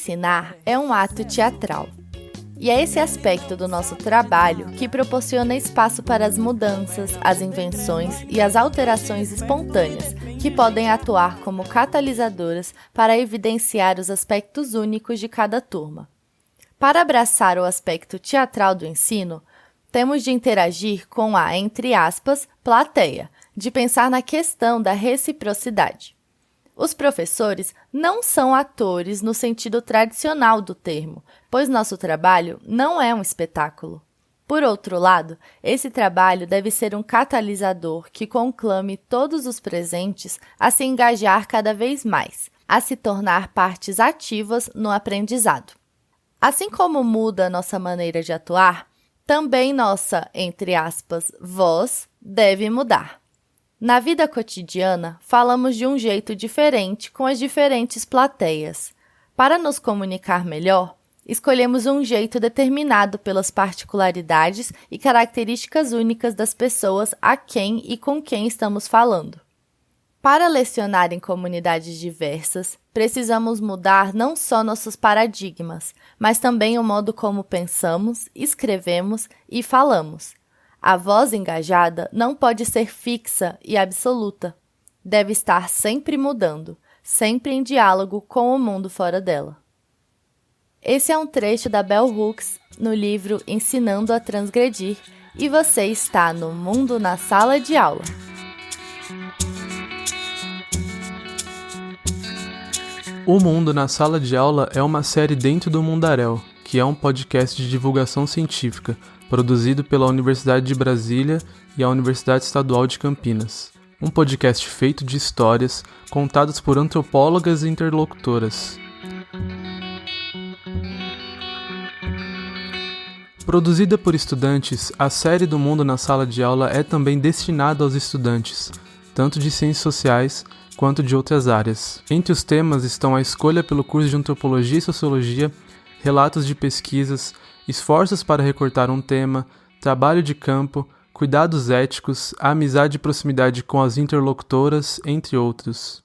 Ensinar é um ato teatral. E é esse aspecto do nosso trabalho que proporciona espaço para as mudanças, as invenções e as alterações espontâneas, que podem atuar como catalisadoras para evidenciar os aspectos únicos de cada turma. Para abraçar o aspecto teatral do ensino, temos de interagir com a, entre aspas, plateia, de pensar na questão da reciprocidade. Os professores não são atores no sentido tradicional do termo, pois nosso trabalho não é um espetáculo. Por outro lado, esse trabalho deve ser um catalisador que conclame todos os presentes a se engajar cada vez mais, a se tornar partes ativas no aprendizado. Assim como muda nossa maneira de atuar, também nossa, entre aspas, voz deve mudar. Na vida cotidiana, falamos de um jeito diferente com as diferentes plateias. Para nos comunicar melhor, escolhemos um jeito determinado pelas particularidades e características únicas das pessoas a quem e com quem estamos falando. Para lecionar em comunidades diversas, precisamos mudar não só nossos paradigmas, mas também o modo como pensamos, escrevemos e falamos. A voz engajada não pode ser fixa e absoluta. Deve estar sempre mudando, sempre em diálogo com o mundo fora dela. Esse é um trecho da Bell Hooks no livro Ensinando a Transgredir, e você está no Mundo na Sala de Aula. O Mundo na Sala de Aula é uma série dentro do Mundaréu, que é um podcast de divulgação científica, produzido pela Universidade de Brasília e a Universidade Estadual de Campinas. Um podcast feito de histórias contadas por antropólogas e interlocutoras. Produzida por estudantes, a série do Mundo na Sala de Aula é também destinada aos estudantes, tanto de ciências sociais quanto de outras áreas. Entre os temas estão a escolha pelo curso de Antropologia e Sociologia, relatos de pesquisas, esforços para recortar um tema, trabalho de campo, cuidados éticos, a amizade e proximidade com as interlocutoras, entre outros.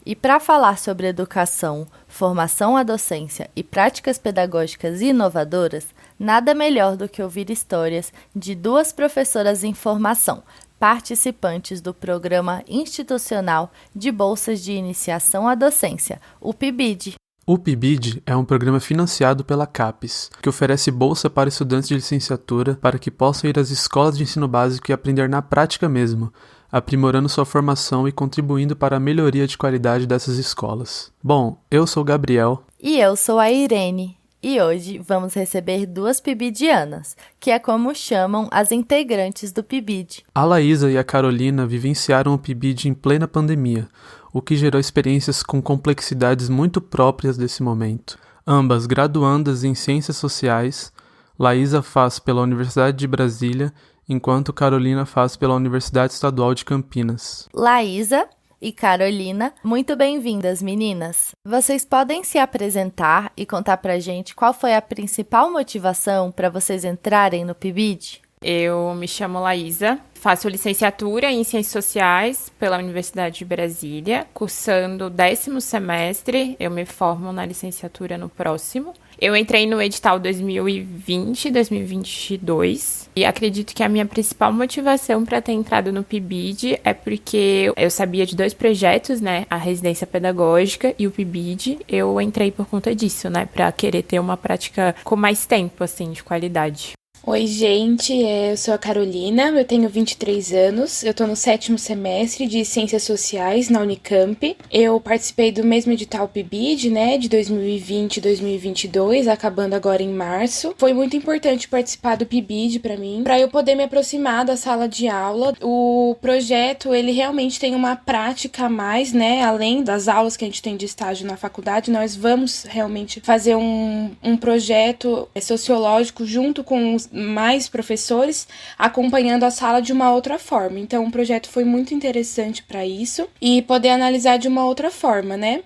E para falar sobre educação, formação à docência e práticas pedagógicas inovadoras, nada melhor do que ouvir histórias de duas professoras em formação, participantes do Programa Institucional de Bolsas de Iniciação à Docência, o PIBID. O PIBID é um programa financiado pela CAPES, que oferece bolsa para estudantes de licenciatura para que possam ir às escolas de ensino básico e aprender na prática mesmo, aprimorando sua formação e contribuindo para a melhoria de qualidade dessas escolas. Bom, eu sou o Gabriel. E eu sou a Irene. E hoje vamos receber duas PIBIdianas, que é como chamam as integrantes do PIBID. A Laísa e a Carolina vivenciaram o PIBID em plena pandemia, o que gerou experiências com complexidades muito próprias desse momento. Ambas graduandas em Ciências Sociais, Laísa faz pela Universidade de Brasília, enquanto Carolina faz pela Universidade Estadual de Campinas. Laísa e Carolina, muito bem-vindas, meninas! Vocês podem se apresentar e contar pra gente qual foi a principal motivação para vocês entrarem no PIBID? Eu me chamo Laísa, faço licenciatura em Ciências Sociais pela Universidade de Brasília, cursando o 10º semestre, eu me formo na licenciatura no próximo. Eu entrei no edital 2020-2022 e acredito que a minha principal motivação para ter entrado no PIBID é porque eu sabia de dois projetos, né, a residência pedagógica e o PIBID. Eu entrei por conta disso, né, para querer ter uma prática com mais tempo, assim, de qualidade. Oi, gente, eu sou a Carolina, eu tenho 23 anos, eu tô no 7º semestre de Ciências Sociais na Unicamp. Eu participei do mesmo edital PIBID, né, de 2020 e 2022, acabando agora em março. Foi muito importante participar do PIBID pra mim, pra eu poder me aproximar da sala de aula. O projeto, ele realmente tem uma prática a mais, né, além das aulas que a gente tem de estágio na faculdade, nós vamos realmente fazer um projeto sociológico junto com os mais professores, acompanhando a sala de uma outra forma. Então, o projeto foi muito interessante para isso e poder analisar de uma outra forma, né?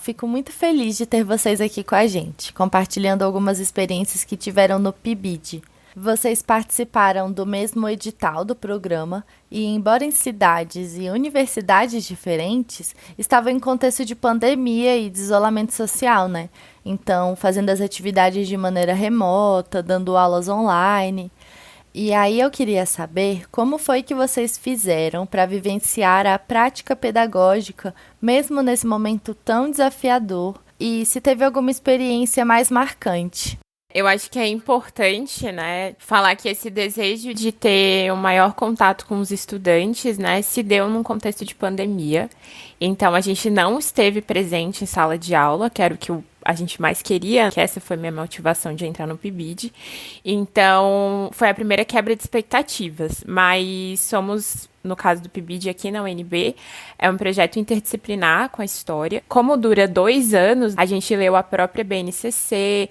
Fico muito feliz de ter vocês aqui com a gente, compartilhando algumas experiências que tiveram no PIBID. Vocês participaram do mesmo edital do programa e, embora em cidades e universidades diferentes, estavam em contexto de pandemia e de isolamento social, né? Então, fazendo as atividades de maneira remota, dando aulas online. E aí eu queria saber como foi que vocês fizeram para vivenciar a prática pedagógica, mesmo nesse momento tão desafiador, e se teve alguma experiência mais marcante. Eu acho que é importante, né, falar que esse desejo de ter um maior contato com os estudantes, né, se deu num contexto de pandemia. Então, a gente não esteve presente em sala de aula, que era o que a gente mais queria, que essa foi minha motivação de entrar no PIBID. Então, foi a primeira quebra de expectativas, mas somos, no caso do PIBID aqui na UNB, é um projeto interdisciplinar com a história. Como dura 2 anos, a gente leu a própria BNCC,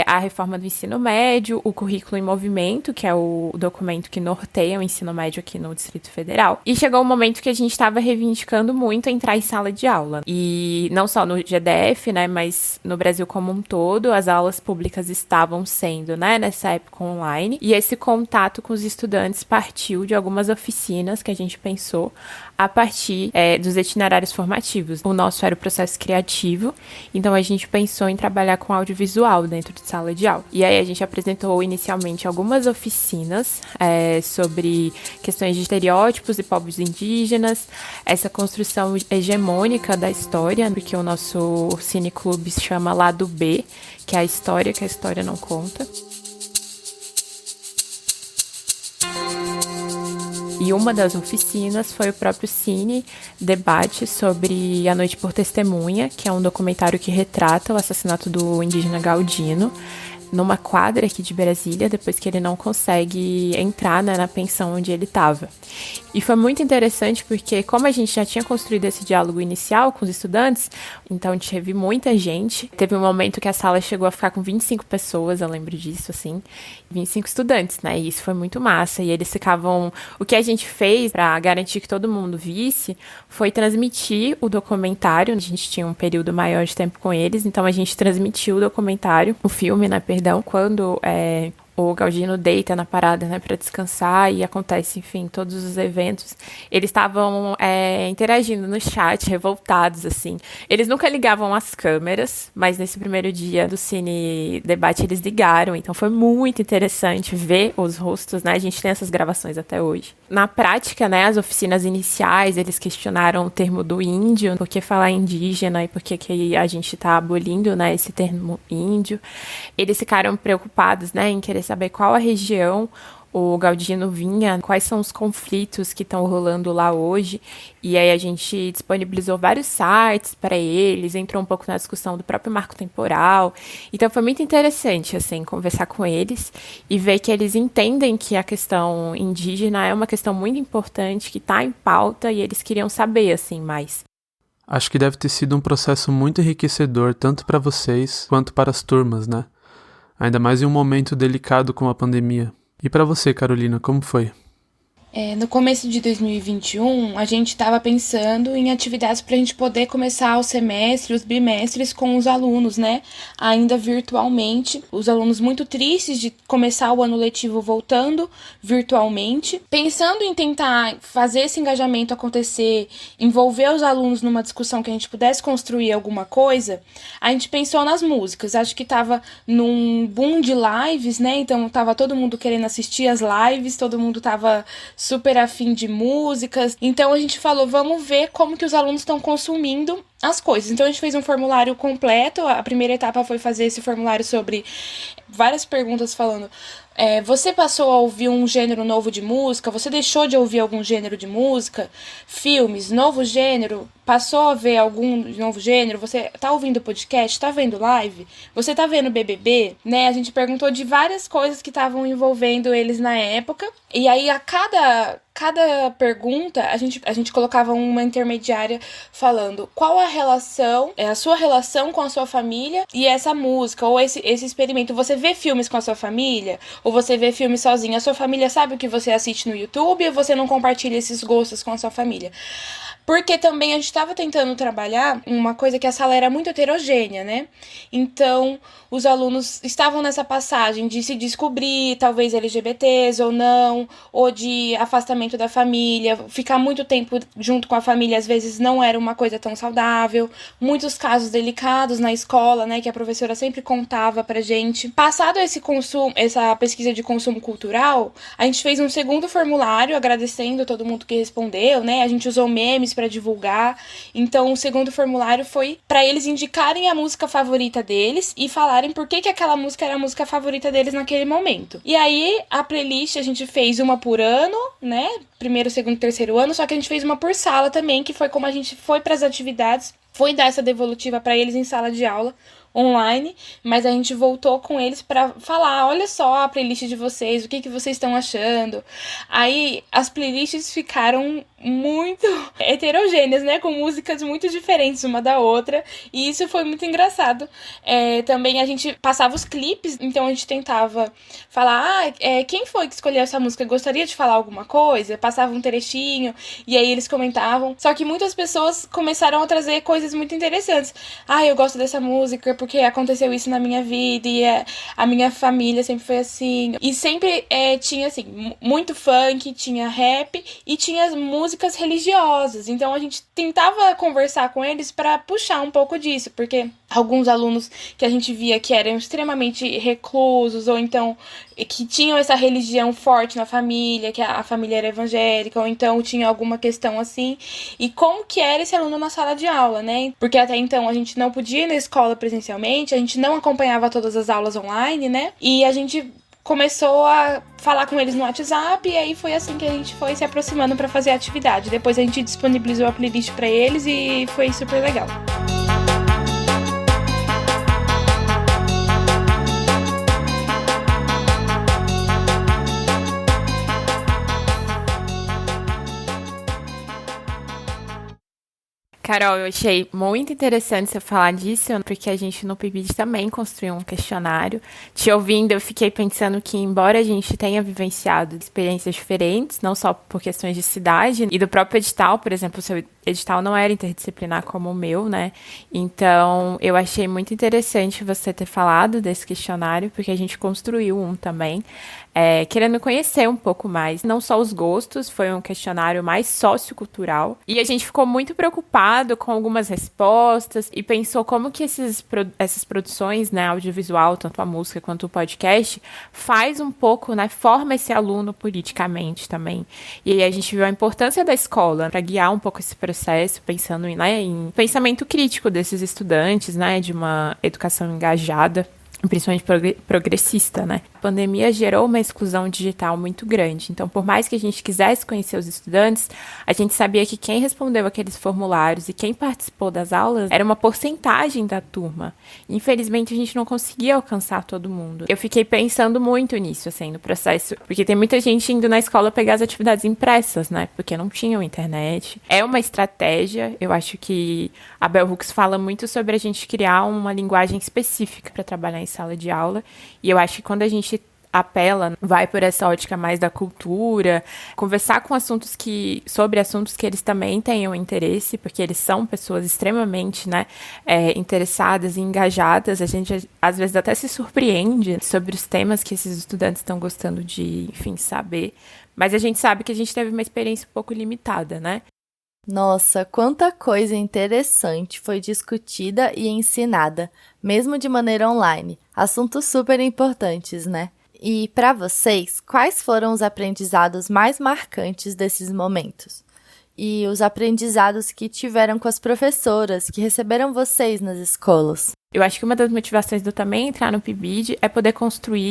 a reforma do ensino médio, o currículo em movimento, que é o documento que norteia o ensino médio aqui no Distrito Federal. E chegou um momento que a gente estava reivindicando muito entrar em sala de aula. E não só no GDF, né, mas no Brasil como um todo, as aulas públicas estavam sendo, né, nessa época online. E esse contato com os estudantes partiu de algumas oficinas que a gente pensou a partir dos itinerários formativos. O nosso era o processo criativo, então a gente pensou em trabalhar com audiovisual dentro de sala de aula. E aí a gente apresentou inicialmente algumas oficinas sobre questões de estereótipos e povos indígenas, essa construção hegemônica da história, porque o nosso cineclube se chama Lado B, que é a história que a história não conta. E uma das oficinas foi o próprio Cine Debate sobre A Noite por Testemunha, que é um documentário que retrata o assassinato do indígena Galdino numa quadra aqui de Brasília, depois que ele não consegue entrar, né, na pensão onde ele estava. E foi muito interessante porque, como a gente já tinha construído esse diálogo inicial com os estudantes, então teve muita gente. Teve um momento que a sala chegou a ficar com 25 pessoas, eu lembro disso, assim, 25 estudantes, né, e isso foi muito massa. E eles ficavam... O que a gente fez para garantir que todo mundo visse foi transmitir o documentário. A gente tinha um período maior de tempo com eles, então a gente transmitiu o documentário, o filme, né, quando o Galdino deita na parada, né, para descansar e acontece, enfim, todos os eventos. Eles estavam interagindo no chat, revoltados, assim. Eles nunca ligavam as câmeras, mas nesse primeiro dia do Cine Debate eles ligaram, então foi muito interessante ver os rostos, né, a gente tem essas gravações até hoje. Na prática, né, as oficinas iniciais, eles questionaram o termo do índio, por que falar indígena e por que a gente está abolindo, né, esse termo índio. Eles ficaram preocupados, né, em querer saber qual a região o Galdino vinha, quais são os conflitos que estão rolando lá hoje. E aí a gente disponibilizou vários sites para eles, entrou um pouco na discussão do próprio marco temporal. Então foi muito interessante, assim, conversar com eles e ver que eles entendem que a questão indígena é uma questão muito importante, que está em pauta e eles queriam saber, assim, mais. Acho que deve ter sido um processo muito enriquecedor, tanto para vocês quanto para as turmas, né? Ainda mais em um momento delicado como a pandemia. E para você, Carolina, como foi? No começo de 2021, a gente estava pensando em atividades para a gente poder começar o semestre, os bimestres com os alunos, né? Ainda virtualmente. Os alunos muito tristes de começar o ano letivo voltando virtualmente. Pensando em tentar fazer esse engajamento acontecer, envolver os alunos numa discussão que a gente pudesse construir alguma coisa, a gente pensou nas músicas. Acho que estava num boom de lives, né? Então estava todo mundo querendo assistir as lives, todo mundo estava super afim de músicas. Então a gente falou, vamos ver como que os alunos estão consumindo as coisas. Então a gente fez um formulário completo. A primeira etapa foi fazer esse formulário sobre várias perguntas falando: você passou a ouvir um gênero novo de música? Você deixou de ouvir algum gênero de música? Filmes, novo gênero? Passou a ver algum novo gênero? Você tá ouvindo podcast? Tá vendo live? Você tá vendo BBB? Né? A gente perguntou de várias coisas que estavam envolvendo eles na época. E aí a cada pergunta a gente colocava uma intermediária falando qual a relação, a sua relação com a sua família e essa música, ou esse experimento. Você vê filmes com a sua família? Ou você vê filmes sozinho? A sua família sabe o que você assiste no YouTube ou você não compartilha esses gostos com a sua família? porque também a gente estava tentando trabalhar uma coisa que a sala era muito heterogênea, né? Então, os alunos estavam nessa passagem de se descobrir, talvez LGBTs ou não, ou de afastamento da família, ficar muito tempo junto com a família às vezes não era uma coisa tão saudável, muitos casos delicados na escola, né, que a professora sempre contava pra gente. Passado esse consumo, essa pesquisa de consumo cultural, a gente fez um segundo formulário agradecendo todo mundo que respondeu, né? A gente usou memes para divulgar. Então, o segundo formulário foi para eles indicarem a música favorita deles e falarem por que aquela música era a música favorita deles naquele momento. E aí, a playlist a gente fez uma por ano, né? Primeiro, segundo, terceiro ano, só que a gente fez uma por sala também, que foi como a gente foi para as atividades, foi dar essa devolutiva para eles em sala de aula online, mas a gente voltou com eles para falar, olha só a playlist de vocês, o que vocês estão achando. Aí as playlists ficaram muito heterogêneas, né, com músicas muito diferentes uma da outra, e isso foi muito engraçado. Também a gente passava os clipes, então a gente tentava falar, quem foi que escolheu essa música? Gostaria de falar alguma coisa? Passava um trechinho, e aí eles comentavam, só que muitas pessoas começaram a trazer coisas muito interessantes. Eu gosto dessa música porque aconteceu isso na minha vida e a minha família sempre foi assim. E sempre tinha, assim, muito funk, tinha rap e tinha as músicas religiosas. Então a gente tentava conversar com eles para puxar um pouco disso, porque alguns alunos que a gente via que eram extremamente reclusos ou então que tinham essa religião forte na família, que a família era evangélica, ou então tinha alguma questão assim. E como que era esse aluno na sala de aula, né? Porque até então a gente não podia ir na escola presencialmente, a gente não acompanhava todas as aulas online, né? E a gente começou a falar com eles no WhatsApp e aí foi assim que a gente foi se aproximando para fazer a atividade. Depois a gente disponibilizou a playlist para eles e foi super legal. Carol, eu achei muito interessante você falar disso, porque a gente no PIBID também construiu um questionário. Te ouvindo, eu fiquei pensando que, embora a gente tenha vivenciado experiências diferentes, não só por questões de cidade, e do próprio edital, por exemplo, o seu edital não era interdisciplinar como o meu, né? Então, eu achei muito interessante você ter falado desse questionário, porque a gente construiu um também, querendo conhecer um pouco mais, não só os gostos, foi um questionário mais sociocultural, e a gente ficou muito preocupado com algumas respostas e pensou como que essas produções, né, audiovisual, tanto a música quanto o podcast, faz um pouco, né, forma esse aluno politicamente também. E aí a gente viu a importância da escola para guiar um pouco esse processo, pensando em pensamento crítico desses estudantes, né, de uma educação engajada, principalmente progressista, né? A pandemia gerou uma exclusão digital muito grande. Então, por mais que a gente quisesse conhecer os estudantes, a gente sabia que quem respondeu aqueles formulários e quem participou das aulas era uma porcentagem da turma. Infelizmente, a gente não conseguia alcançar todo mundo. Eu fiquei pensando muito nisso, assim, no processo, porque tem muita gente indo na escola pegar as atividades impressas, né? Porque não tinham internet. É uma estratégia. Eu acho que a Bell Hooks fala muito sobre a gente criar uma linguagem específica para trabalhar em sala de aula, e eu acho que quando a gente apela, vai por essa ótica mais da cultura, conversar com sobre assuntos que eles também tenham interesse, porque eles são pessoas extremamente, né, interessadas e engajadas, a gente às vezes até se surpreende sobre os temas que esses estudantes estão gostando de, enfim, saber, mas a gente sabe que a gente teve uma experiência um pouco limitada, né? Nossa, quanta coisa interessante foi discutida e ensinada, mesmo de maneira online. Assuntos super importantes, né? E para vocês, quais foram os aprendizados mais marcantes desses momentos? E os aprendizados que tiveram com as professoras que receberam vocês nas escolas? Eu acho que uma das motivações de eu também entrar no PIBID é poder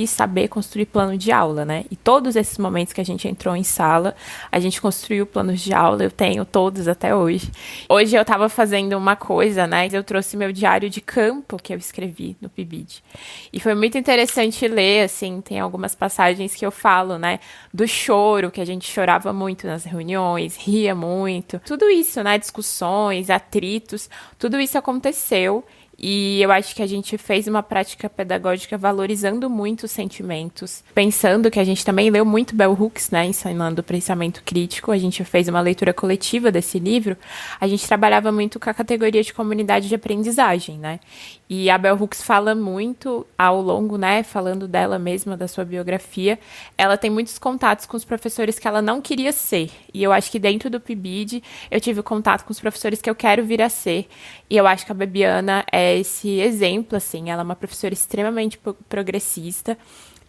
saber construir plano de aula, né? E todos esses momentos que a gente entrou em sala, a gente construiu planos de aula, eu tenho todos até hoje. Hoje eu tava fazendo uma coisa, né? Eu trouxe meu diário de campo que eu escrevi no PIBID. E foi muito interessante ler, assim, tem algumas passagens que eu falo, né? Do choro, que a gente chorava muito nas reuniões, ria muito. Tudo isso, né? Discussões, atritos, tudo isso aconteceu. E eu acho que a gente fez uma prática pedagógica valorizando muito os sentimentos, pensando que a gente também leu muito Bell Hooks, né, ensinando o pensamento crítico. A gente fez uma leitura coletiva desse livro. A gente trabalhava muito com a categoria de comunidade de aprendizagem, né? E a Bell Hooks fala muito ao longo, né, falando dela mesma, da sua biografia, ela tem muitos contatos com os professores que ela não queria ser. E eu acho que dentro do PIBID eu tive contato com os professores que eu quero vir a ser. E eu acho que a Bebiana é esse exemplo, assim, ela é uma professora extremamente progressista,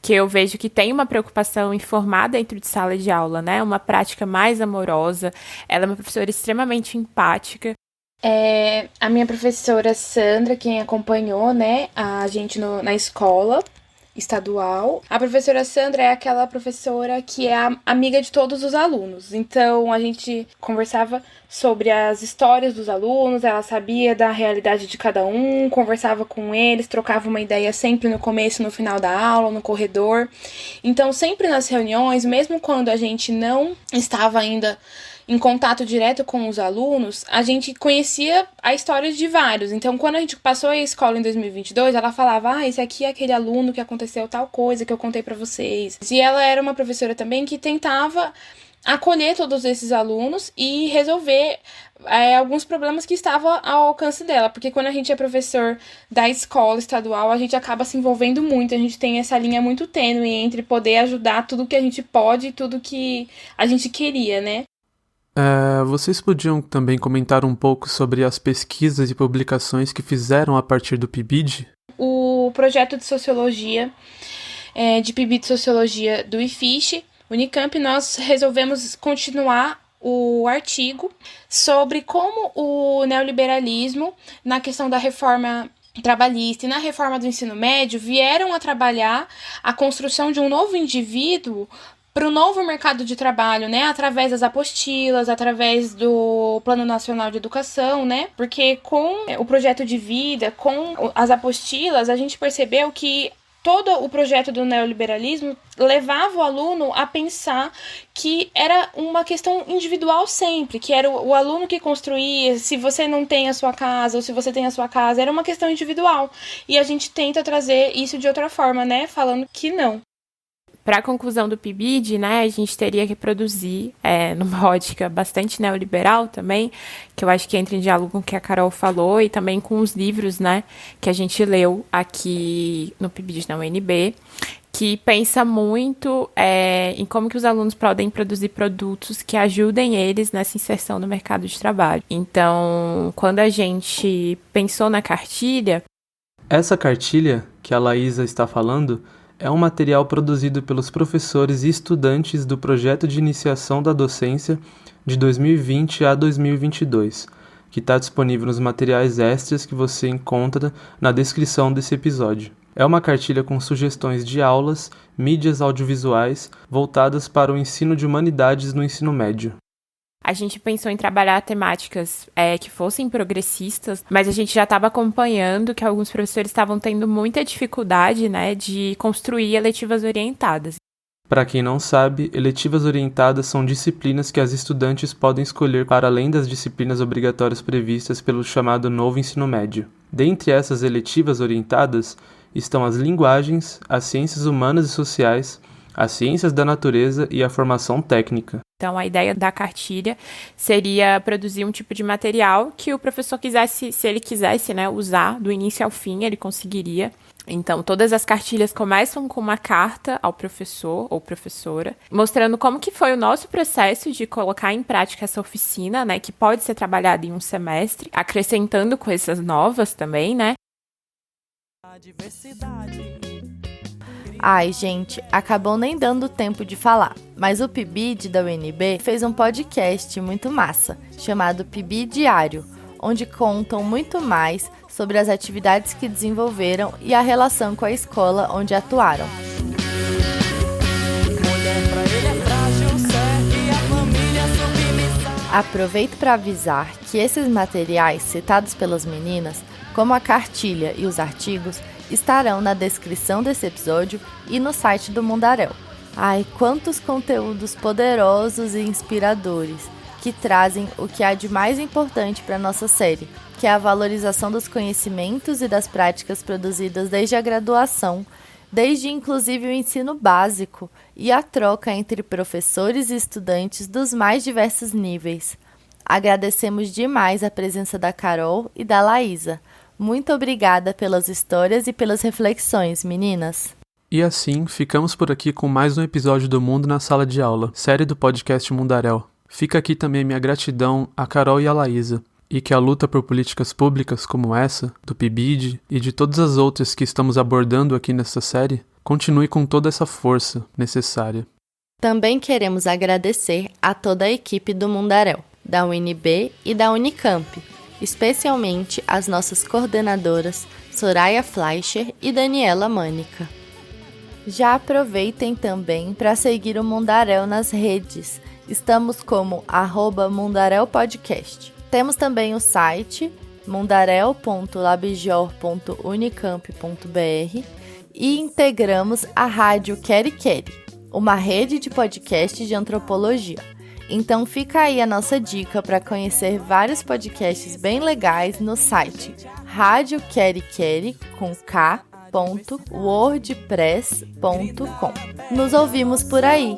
que eu vejo que tem uma preocupação em formar dentro de sala de aula, né? Uma prática mais amorosa. Ela é uma professora extremamente empática. A minha professora Sandra, quem acompanhou, né, a gente na escola estadual. A professora Sandra é aquela professora que é amiga de todos os alunos. Então, a gente conversava sobre as histórias dos alunos, ela sabia da realidade de cada um, conversava com eles, trocava uma ideia sempre no começo e no final da aula, no corredor. Então, sempre nas reuniões, mesmo quando a gente não estava ainda em contato direto com os alunos, a gente conhecia a história de vários. Então, quando a gente passou a escola em 2022, ela falava, esse aqui é aquele aluno que aconteceu tal coisa que eu contei pra vocês. E ela era uma professora também que tentava acolher todos esses alunos e resolver alguns problemas que estavam ao alcance dela, porque quando a gente é professor da escola estadual, a gente acaba se envolvendo muito, a gente tem essa linha muito tênue entre poder ajudar tudo que a gente pode e tudo que a gente queria, né? Vocês podiam também comentar um pouco sobre as pesquisas e publicações que fizeram a partir do PIBID? O projeto de sociologia, de PIBID Sociologia do IFISH, Unicamp, nós resolvemos continuar o artigo sobre como o neoliberalismo, na questão da reforma trabalhista e na reforma do ensino médio, vieram a trabalhar a construção de um novo indivíduo para o novo mercado de trabalho, né, através das apostilas, através do Plano Nacional de Educação, né, porque com o projeto de vida, com as apostilas, a gente percebeu que todo o projeto do neoliberalismo levava o aluno a pensar que era uma questão individual sempre, que era o aluno que construía, se você não tem a sua casa ou se você tem a sua casa, era uma questão individual. E a gente tenta trazer isso de outra forma, né, falando que não. Para a conclusão do PIBID, né, a gente teria que produzir, numa ótica bastante neoliberal também, que eu acho que entra em diálogo com o que a Carol falou, e também com os livros, né, que a gente leu aqui no PIBID na UNB, que pensa muito em como que os alunos podem produzir produtos que ajudem eles nessa inserção no mercado de trabalho. Então, quando a gente pensou na cartilha... Essa cartilha que a Laísa está falando é um material produzido pelos professores e estudantes do projeto de iniciação da docência de 2020 a 2022, que está disponível nos materiais extras que você encontra na descrição desse episódio. É uma cartilha com sugestões de aulas, mídias audiovisuais voltadas para o ensino de humanidades no ensino médio. A gente pensou em trabalhar temáticas que fossem progressistas, mas a gente já estava acompanhando que alguns professores estavam tendo muita dificuldade, né, de construir eletivas orientadas. Para quem não sabe, eletivas orientadas são disciplinas que as estudantes podem escolher para além das disciplinas obrigatórias previstas pelo chamado novo ensino médio. Dentre essas eletivas orientadas estão as linguagens, as ciências humanas e sociais, as ciências da natureza e a formação técnica. Então, a ideia da cartilha seria produzir um tipo de material que o professor quisesse, se ele quisesse, né, usar do início ao fim, ele conseguiria. Então, todas as cartilhas começam com uma carta ao professor ou professora, mostrando como que foi o nosso processo de colocar em prática essa oficina, né, que pode ser trabalhada em um semestre, acrescentando coisas novas também, né? Ai, gente, acabou nem dando tempo de falar, mas o PIBID da UNB fez um podcast muito massa, chamado PIBID Diário, onde contam muito mais sobre as atividades que desenvolveram e a relação com a escola onde atuaram. Aproveito para avisar que esses materiais citados pelas meninas, como a cartilha e os artigos, estarão na descrição desse episódio e no site do Mundaréu. Ai, quantos conteúdos poderosos e inspiradores! que trazem o que há de mais importante para nossa série, que é a valorização dos conhecimentos e das práticas produzidas desde a graduação, desde inclusive o ensino básico e a troca entre professores e estudantes dos mais diversos níveis. Agradecemos demais a presença da Carol e da Laísa. Muito obrigada pelas histórias e pelas reflexões, meninas! E assim, ficamos por aqui com mais um episódio do Mundo na Sala de Aula, série do podcast Mundaréu. Fica aqui também minha gratidão a Carol e a Laísa, e que a luta por políticas públicas como essa, do PIBID e de todas as outras que estamos abordando aqui nesta série, continue com toda essa força necessária. Também queremos agradecer a toda a equipe do Mundaréu, da UNB e da Unicamp, especialmente as nossas coordenadoras Soraya Fleischer e Daniela Mânica. Já aproveitem também para seguir o Mundaréu nas redes. Estamos como @mundaréupodcast. Temos também o site mundaréu.labjor.unicamp.br e integramos a Rádio Queri Queri, uma rede de podcasts de antropologia. Então fica aí a nossa dica para conhecer vários podcasts bem legais no site radioqueriqueri.wordpress.com. Nos ouvimos por aí!